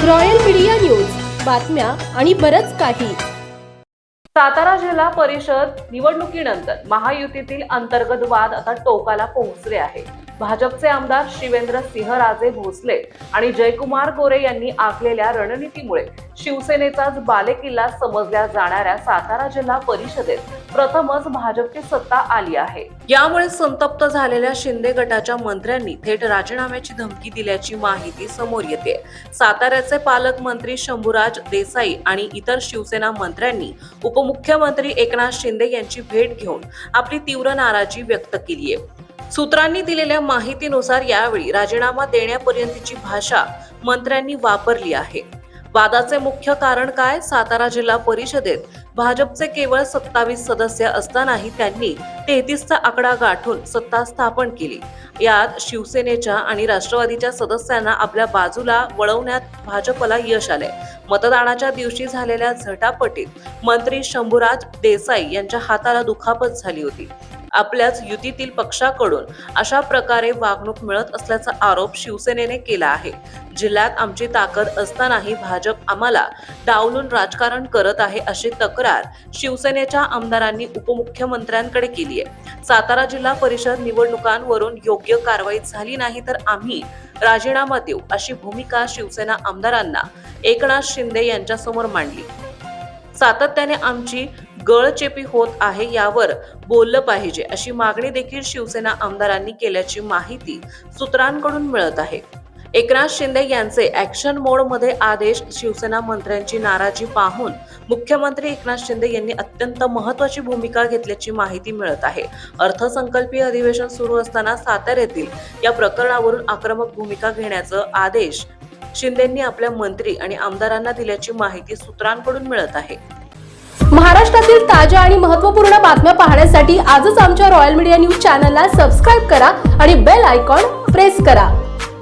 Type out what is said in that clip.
Royal media news, बातम्या आणि बरंच काही. सातारा जिल्हा परिषद निवडणुकीनंतर महायुतीतील अंतर्गत वाद आता टोकाला पोहोचले आहे. भाजपचे आमदार शिवेंद्र सिंहराजे भोसले आणि जयकुमार गोरे यांनी आखलेल्या रणनीतीमुळे शिवसेनेचाच बालेकिल्ला समजल्या जाणाऱ्या सातारा जिल्हा परिषदेत प्रथमच भाजपची सत्ता आली आहे. यामुळे संतप्त झालेल्या शिंदे गटाच्या मंत्र्यांनी थेट राजीनाम्याची धमकी दिल्याची माहिती समोर येते. साताऱ्याचे पालकमंत्री शंभूराज देसाई आणि इतर शिवसेना मंत्र्यांनी उपमुख्यमंत्री एकनाथ शिंदे यांची भेट घेऊन आपली तीव्र नाराजी व्यक्त केली आहे. सूत्रांनी दिलेल्या माहितीनुसार यावेळी राजीनामा देण्यापर्यंतची भाषा मंत्र्यांनी वापरली आहे. वादाचे मुख्य कारण काय? सातारा जिल्हा परिषदेत भाजपचे केवळ 27 सदस्य असतानाही त्यांनी 33चा आकडा गाठून सत्ता स्थापन केली. यात शिवसेनेच्या आणि राष्ट्रवादीच्या सदस्यांना आपल्या बाजूला वळवण्यात भाजपला यश आले. मतदानाच्या दिवशी झालेल्या झटापटीत मंत्री शंभूराज देसाई यांच्या हाताला दुखापत झाली होती. आपल्याच युतीतील पक्षाकडून अशा प्रकारे वागणूक मिळत असल्याचा आरोप शिवसेनेने केला आहे. जिल्ह्यात आमची ताकद असतानाही भाजप आम्हाला डावलून राजकारण करत आहे, अशी तक्रार शिवसेनेच्या आमदारांनी उपमुख्यमंत्र्यांकडे केली आहे. सातारा जिल्हा परिषद निवडणुकांवरून योग्य कारवाई झाली नाही तर आम्ही राजीनामा देऊ, अशी भूमिका शिवसेना आमदारांना एकनाथ शिंदे यांच्यासमोर मांडली. सातत्याने आमची गळचेपी होत आहे, यावर बोललं पाहिजे, अशी मागणी देखील शिवसेना आमदारांनी केल्याची माहिती सूत्रांकडून मिळत आहे. एकनाथ शिंदे यांचे ऍक्शन मोड मध्ये आदेश. शिवसेना मंत्र्यांची नाराजी पाहून मुख्यमंत्री एकनाथ शिंदे यांनी अत्यंत महत्त्वाची भूमिका घेतल्याची माहिती मिळत आहे. अर्थसंकल्पीय अधिवेशन सुरू असताना साताऱ्यातील या प्रकरणावरून आक्रमक भूमिका घेण्याचा आदेश शिंदेंनी आपल्या मंत्री आणि आमदारांना दिल्याची माहिती सूत्रांकडून मिळत आहे. महाराष्ट्रातील ताज्या आणि महत्त्वपूर्ण बातम्या पाहण्यासाठी आजच आमच्या रॉयल मीडिया न्यूज चॅनलला सबस्क्राईब करा आणि बेल आयकॉन प्रेस करा.